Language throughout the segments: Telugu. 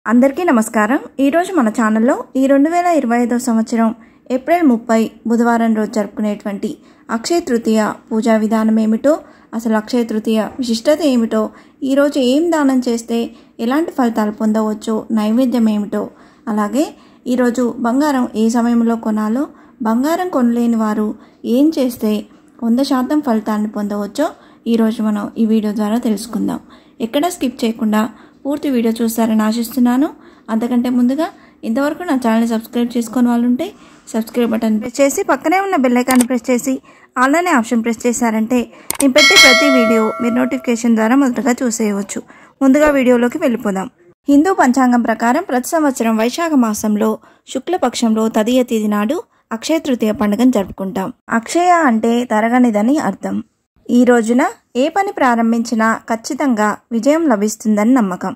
అందరికీ నమస్కారం। ఈ రోజు మన ఛానల్లో ఈ 2025 సంవత్సరం ఏప్రిల్ 30 బుధవారం రోజు జరుపుకునేటువంటి అక్షయ తృతీయ పూజా విధానం ఏమిటో, అసలు అక్షయ తృతీయ విశిష్టత ఏమిటో, ఈ రోజు ఏం దానం చేస్తే ఎలాంటి ఫలితాలు పొందవచ్చో, నైవేద్యం ఏమిటో, అలాగే ఈ రోజు బంగారం ఏ సమయంలో కొనాలో, బంగారం కొనలేని వారు ఏం చేస్తే 100% ఫలితాన్ని పొందవచ్చో ఈ రోజు మనం ఈ వీడియో ద్వారా తెలుసుకుందాం। ఎక్కడ స్కిప్ చేయకుండా పూర్తి వీడియో చూస్తారని ఆశిస్తున్నాను। అంతకంటే ముందుగా ఇంతవరకు నా ఛానల్ని సబ్స్క్రైబ్ చేసుకొని వాళ్ళు ఉంటే సబ్స్క్రైబ్ బటన్ ప్రెస్ చేసి పక్కనే ఉన్న బెల్ ఐకాన్ ప్రెస్ చేసి ఆల్ అనే ఆప్షన్ ప్రెస్ చేశారంటే నేను పెట్టే ప్రతి వీడియో మీరు నోటిఫికేషన్ ద్వారా మొదటగా చూసేయవచ్చు। ముందుగా వీడియోలోకి వెళ్ళిపోదాం। హిందూ పంచాంగం ప్రకారం ప్రతి సంవత్సరం వైశాఖ మాసంలో శుక్లపక్షంలో తదియ తేదీ నాడు అక్షయ తృతీయ పండుగను జరుపుకుంటాం। అక్షయ అంటే తరగనిదని అర్థం। ఈ రోజున ఏ పని ప్రారంభించినా ఖచ్చితంగా విజయం లభిస్తుందని నమ్మకం।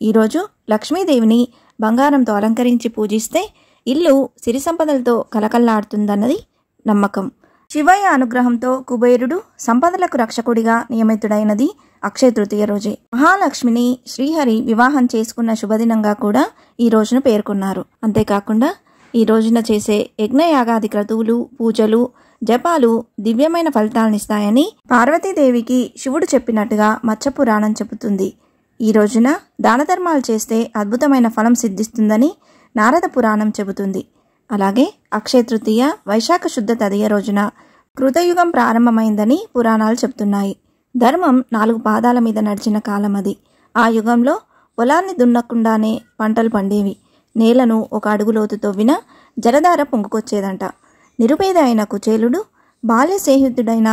ఈరోజు లక్ష్మీదేవిని బంగారంతో అలంకరించి పూజిస్తే ఇల్లు సిరి సంపదలతో కలకల్లాడుతుందన్నది నమ్మకం। శివయ్య అనుగ్రహంతో కుబేరుడు సంపదలకు రక్షకుడిగా నియమితుడైనది అక్షయ తృతీయ రోజే। మహాలక్ష్మిని శ్రీహరి వివాహం చేసుకున్న శుభదినంగా కూడా ఈ రోజును పేర్కొన్నారు। అంతేకాకుండా ఈ రోజున చేసే యజ్ఞయాగాది క్రతువులు, పూజలు, జపాలు దివ్యమైన ఫలితాలనిస్తాయని పార్వతీదేవికి శివుడు చెప్పినట్టుగా మత్స్య పురాణం చెబుతుంది। ఈ రోజున దాన ధర్మాలు చేస్తే అద్భుతమైన ఫలం సిద్ధిస్తుందని నారద పురాణం చెబుతుంది। అలాగే అక్షయ తృతీయ వైశాఖ శుద్ధ తదియ రోజున కృతయుగం ప్రారంభమైందని పురాణాలు చెబుతున్నాయి। ధర్మం 4 పాదాల మీద నడిచిన కాలం అది। ఆ యుగంలో పొలాన్ని దున్నకుండానే పంటలు పండేవి। నేలను 1 అడుగు లోతు తవ్విన జలధార పొంగుకొచ్చేదంట। నిరుపేద అయిన కుచేలుడు బాల్య స్నేహితుడైన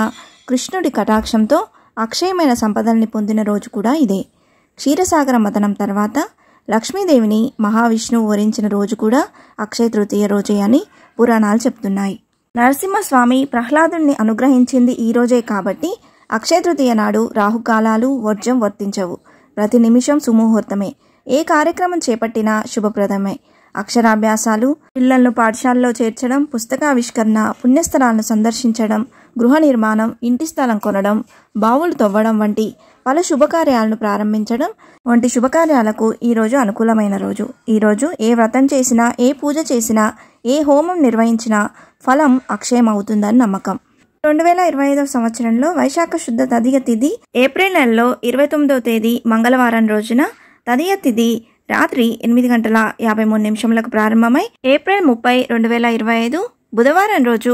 కృష్ణుడి కటాక్షంతో అక్షయమైన సంపదల్ని పొందిన రోజు కూడా ఇదే। క్షీరసాగర మథనం తర్వాత లక్ష్మీదేవిని మహావిష్ణువు వరించిన రోజు కూడా అక్షయ తృతీయ రోజే అని పురాణాలు చెప్తున్నాయి। నరసింహస్వామి ప్రహ్లాదుని అనుగ్రహించింది ఈ రోజే కాబట్టి అక్షయ తృతీయ నాడు రాహుకాలాలు వర్జం వర్తించవు। ప్రతి నిమిషం సుముహూర్తమే। ఏ కార్యక్రమం చేపట్టినా శుభప్రదమే। అక్షరాభ్యాసాలు, పిల్లలను పాఠశాలలో చేర్చడం, పుస్తకావిష్కరణ, పుణ్యస్థలాలను సందర్శించడం, గృహ నిర్మాణం, ఇంటి స్థలం కొనడం, బావులు తవ్వడం వంటి పలు శుభకార్యాలను ప్రారంభించడం వంటి శుభకార్యాలకు ఈరోజు అనుకూలమైన రోజు। ఈరోజు ఏ వ్రతం చేసినా, ఏ పూజ చేసినా, ఏ హోమం నిర్వహించినా ఫలం అక్షయం అవుతుందని నమ్మకం। 2025 సంవత్సరంలో వైశాఖ శుద్ధ తదియ తిథి ఏప్రిల్ నెలలో 29వ తేదీ మంగళవారం రోజున, తదియ తిథి రాత్రి 8:53 ప్రారంభమై ఏప్రిల్ 30, 2025 బుధవారం రోజు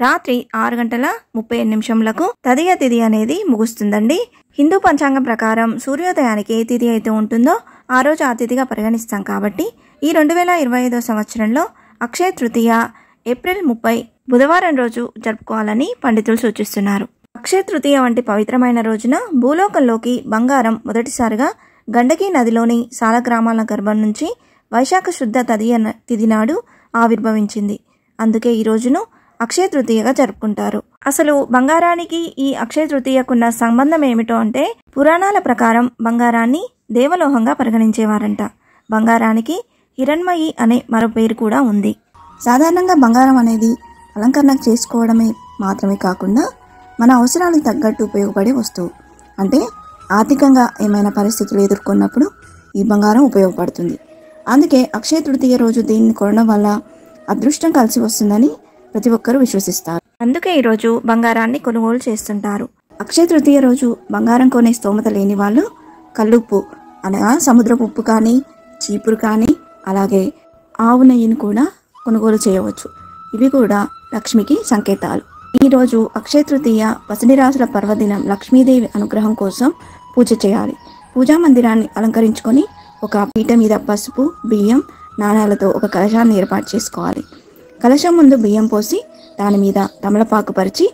రాత్రి 6:38 తదియ తిథి అనేది ముగుస్తుందండి। హిందూ పంచాంగం ప్రకారం సూర్యోదయానికి ఏ తిథి అయితే ఉంటుందో ఆ రోజు ఆ తిథిగా పరిగణిస్తాం కాబట్టి ఈ 2025 సంవత్సరంలో అక్షయ తృతీయ ఏప్రిల్ 30 బుధవారం రోజు జరుపుకోవాలని పండితులు సూచిస్తున్నారు। అక్షయ తృతీయ వంటి పవిత్రమైన రోజున భూలోకంలోకి బంగారం మొదటిసారిగా గండకీ నదిలోని సాలగ్రామాల గర్భం నుంచి వైశాఖ శుద్ధ తదియ తిథి నాడు ఆవిర్భవించింది। అందుకే ఈ రోజును అక్షయ తృతీయగా జరుపుకుంటారు। అసలు బంగారానికి ఈ అక్షయ తృతీయకున్న సంబంధం ఏమిటో అంటే, పురాణాల ప్రకారం బంగారాన్ని దేవలోహంగా పరిగణించేవారంట। బంగారానికి హిరణ్మయి అనే మరో పేరు కూడా ఉంది। సాధారణంగా బంగారం అనేది అలంకరణ చేసుకోవడమే మాత్రమే కాకుండా మన అవసరాలకు తగ్గట్టు ఉపయోగపడే వస్తువు। అంటే ఆర్థికంగా ఏమైనా పరిస్థితులు ఎదుర్కొన్నప్పుడు ఈ బంగారం ఉపయోగపడుతుంది। అందుకే అక్షయ తృతీయ రోజు దీన్ని కొనడం వల్ల అదృష్టం కలిసి వస్తుందని ప్రతి ఒక్కరూ విశ్వసిస్తారు। అందుకే ఈరోజు బంగారాన్ని కొనుగోలు చేస్తుంటారు। అక్షయ తృతీయ రోజు బంగారం కొనే స్తోమత లేని వాళ్ళు కల్లుప్పు అనగా సముద్రపు ఉప్పు కానీ, చీపురు కానీ, అలాగే ఆవు నెయ్యిని కూడా కొనుగోలు చేయవచ్చు। ఇవి కూడా లక్ష్మికి సంకేతాలు। ఈరోజు అక్షయ తృతీయ పసిడి రాసుల పర్వదినం లక్ష్మీదేవి అనుగ్రహం కోసం పూజ చేయాలి। పూజా మందిరాన్ని అలంకరించుకొని ఒక పీట మీద పసుపు, బియ్యం, నాణాలతో ఒక కలశాన్ని ఏర్పాటు చేసుకోవాలి। కలశం ముందు బియ్యం పోసి దాని మీద తమలపాకు పరిచి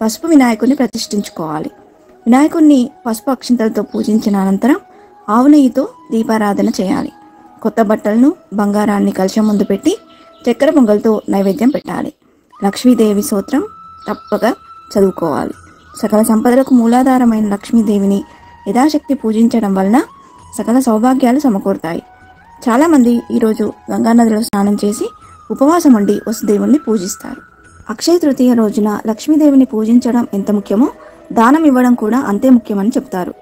పసుపు వినాయకుడిని ప్రతిష్ఠించుకోవాలి। వినాయకుడిని పసుపు అక్షింతలతో పూజించిన అనంతరం ఆవు నెయ్యితో దీపారాధన చేయాలి। కొత్త బట్టలను, బంగారాన్ని కలశం ముందు పెట్టి చక్కెర పొంగల్తో నైవేద్యం పెట్టాలి। లక్ష్మీదేవి స్తోత్రం తప్పక చదువుకోవాలి। సకల సంపదలకు మూలాధారమైన లక్ష్మీదేవిని యథాశక్తి పూజించడం వలన సకల సౌభాగ్యాలు సమకూరుతాయి। చాలామంది ఈరోజు గంగానదిలో స్నానం చేసి ఉపవాసం ఉండి వసుదేవుణ్ణి పూజిస్తారు। అక్షయ తృతీయ రోజున లక్ష్మీదేవిని పూజించడం ఎంత ముఖ్యమో దానం ఇవ్వడం కూడా అంతే ముఖ్యమని చెప్తారు।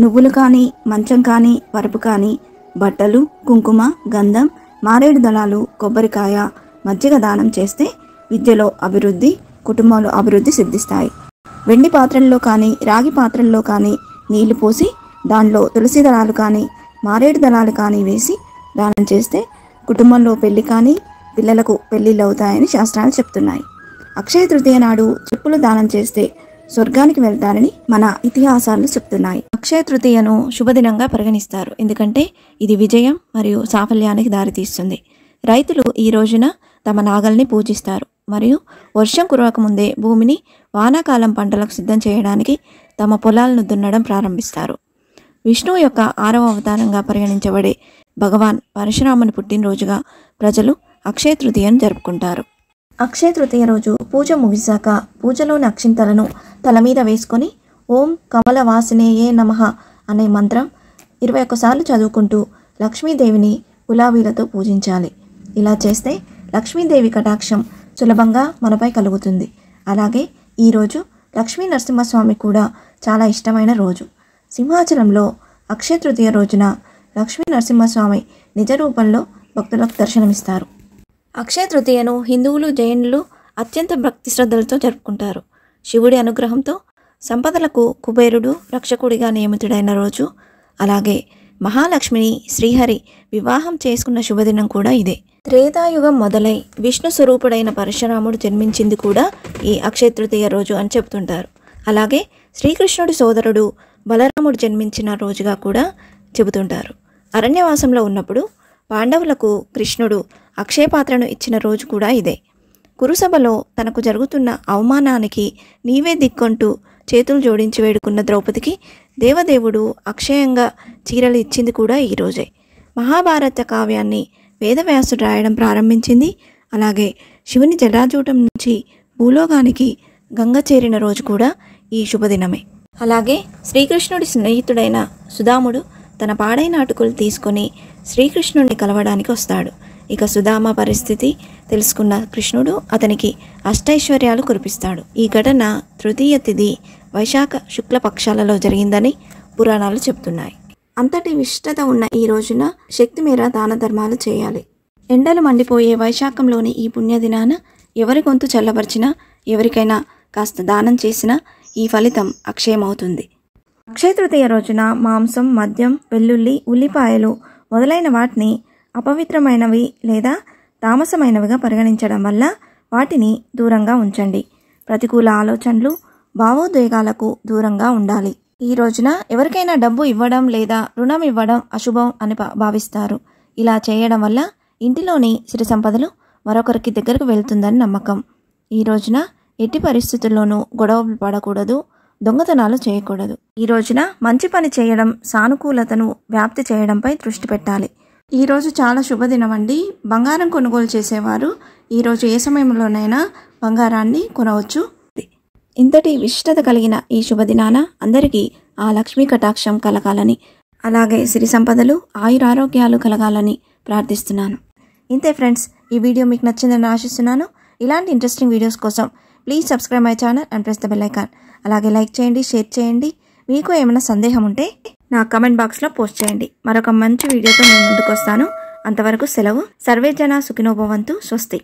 నువ్వులు కానీ, మంచం కానీ, పరుపు కానీ బట్టలు, కుంకుమ, గంధం, మారేడు దళాలు, కొబ్బరికాయ, మజ్జిగ దానం చేస్తే విద్యలో అభివృద్ధి, కుటుంబంలో అభివృద్ధి సిద్ధిస్తాయి. వెండి పాత్రల్లో కానీ రాగి పాత్రల్లో కానీ నీళ్లు పోసి దానిలో తులసి దళాలు కానీ మారేడు దళాలు కానీ వేసి దానం చేస్తే కుటుంబంలో పెళ్లి కానీ పిల్లలకు పెళ్లిళ్ళు అవుతాయని శాస్త్రాలు చెప్తున్నాయి. అక్షయ తృతీయ నాడు చెప్పులు దానం చేస్తే స్వర్గానికి వెళ్తారని మన ఇతిహాసాలు చెప్తున్నాయి. అక్షయ తృతీయను శుభదినంగా పరిగణిస్తారు. ఎందుకంటే ఇది విజయం మరియు సాఫల్యానికి దారితీస్తుంది. రైతులు ఈ రోజున తమ నాగల్ని పూజిస్తారు మరియు వర్షం కురవకముందే భూమిని వానాకాలం పంటలకు సిద్ధం చేయడానికి తమ పొలాలను దున్నడం ప్రారంభిస్తారు. విష్ణువు యొక్క 6వ అవతారంగా పరిగణించబడే భగవాన్ పరశురాముని పుట్టినరోజుగా ప్రజలు అక్షయ తృతీయను జరుపుకుంటారు. అక్షయ తృతీయ రోజు పూజ ముగిశాక పూజలోని అక్షింతలను తల మీద వేసుకొని ఓం కమలవాసినేయే నమః అనే మంత్రం 21 సార్లు చదువుకుంటూ లక్ష్మీదేవిని గులాబీలతో పూజించాలి. ఇలా చేస్తే లక్ష్మీదేవి కటాక్షం సులభంగా మనపై కలుగుతుంది. అలాగే ఈరోజు లక్ష్మీ నరసింహస్వామి కూడా చాలా ఇష్టమైన రోజు. సింహాచలంలో అక్షయ తృతీయ రోజున లక్ష్మీ నరసింహస్వామి నిజ రూపంలో భక్తులకు దర్శనమిస్తారు. అక్షయ తృతీయను హిందువులు, జైనులు అత్యంత భక్తి శ్రద్ధలతో జరుపుకుంటారు. శివుడి అనుగ్రహంతో సంపదలకు కుబేరుడు రక్షకుడిగా నియమితుడైన రోజు. అలాగే మహాలక్ష్మిని శ్రీహరి వివాహం చేసుకున్న శుభదినం కూడా ఇదే. త్రేతాయుగం మొదలై విష్ణు స్వరూపుడైన పరశురాముడు జన్మించింది కూడా ఈ అక్షయ తృతీయ రోజు అని చెబుతుంటారు. అలాగే శ్రీకృష్ణుడి సోదరుడు బలరాముడు జన్మించిన రోజుగా కూడా చెబుతుంటారు. అరణ్యవాసంలో ఉన్నప్పుడు పాండవులకు కృష్ణుడు అక్షయపాత్రను ఇచ్చిన రోజు కూడా ఇదే. కురుసభలో తనకు జరుగుతున్న అవమానానికి నీవే దిక్కంటూ చేతులు జోడించి వేడుకున్న ద్రౌపదికి దేవదేవుడు అక్షయంగా చీరలు ఇచ్చింది కూడా ఈ రోజే. మహాభారత కావ్యాన్ని వేదవ్యాసుడు రాయడం ప్రారంభించింది. అలాగే శివుని జటాజూటం నుంచి భూలోకానికి గంగ చేరిన రోజు కూడా ఈ శుభదినమే. అలాగే శ్రీకృష్ణుడి స్నేహితుడైన సుధాముడు తన పాడైన అటుకులు తీసుకొని శ్రీకృష్ణుడిని కలవడానికి వస్తాడు. ఇక సుధామ పరిస్థితి తెలుసుకున్న కృష్ణుడు అతనికి అష్టైశ్వర్యాలు కురిపిస్తాడు. ఈ ఘటన తృతీయ తిథి వైశాఖ శుక్ల పక్షాలలో జరిగిందని పురాణాలు చెప్తున్నాయి. అంతటి విశిష్టత ఉన్న ఈ రోజున శక్తి మేర దాన ధర్మాలు చేయాలి. ఎండలు మండిపోయే వైశాఖంలోని ఈ పుణ్యదినాన ఎవరి గొంతు చల్లబరిచినా, ఎవరికైనా కాస్త దానం చేసినా ఈ ఫలితం అక్షయమవుతుంది. అక్షయ తృతీయ రోజున మాంసం, మద్యం, వెల్లుల్లి, ఉల్లిపాయలు మొదలైన వాటిని అపవిత్రమైనవి లేదా తామసమైనవిగా పరిగణించడం వల్ల వాటిని దూరంగా ఉంచండి. ప్రతికూల ఆలోచనలు, భావోద్వేగాలకు దూరంగా ఉండాలి. ఈ రోజున ఎవరికైనా డబ్బు ఇవ్వడం లేదా రుణం ఇవ్వడం అశుభం అని భావిస్తారు. ఇలా చేయడం వల్ల ఇంటిలోని సిరి సంపదలు మరొకరికి దగ్గరకు వెళ్తుందని నమ్మకం. ఈ రోజున ఎట్టి పరిస్థితుల్లోనూ గొడవలు పడకూడదు, దొంగతనాలు చేయకూడదు. ఈ రోజున మంచి పని చేయడం, సానుకూలతను వ్యాప్తి చేయడంపై దృష్టి పెట్టాలి. ఈరోజు చాలా శుభదినం అండి. బంగారం కొనుగోలు చేసేవారు ఈరోజు ఏ సమయంలోనైనా బంగారాన్ని కొనవచ్చు. ఇంతటి విశిష్టత కలిగిన ఈ శుభదినాన అందరికీ ఆ లక్ష్మీ కటాక్షం కలగాలని, అలాగే సిరి సంపదలు, ఆయురారోగ్యాలు కలగాలని ప్రార్థిస్తున్నాను. ఇంతే ఫ్రెండ్స్, ఈ వీడియో మీకు నచ్చిందని ఆశిస్తున్నాను. ఇలాంటి ఇంట్రెస్టింగ్ వీడియోస్ కోసం please subscribe my channel and press the bell icon. అలాగే లైక్ చేయండి, షేర్ చేయండి. మీకు ఏమైనా సందేహం ఉంటే నా కమెంట్ బాక్స్లో పోస్ట్ చేయండి. మరొక మంచి వీడియోతో నేను ముందుకు వస్తాను. అంతవరకు సెలవు. సర్వే జన సుఖినో భవంతు. స్వస్తి.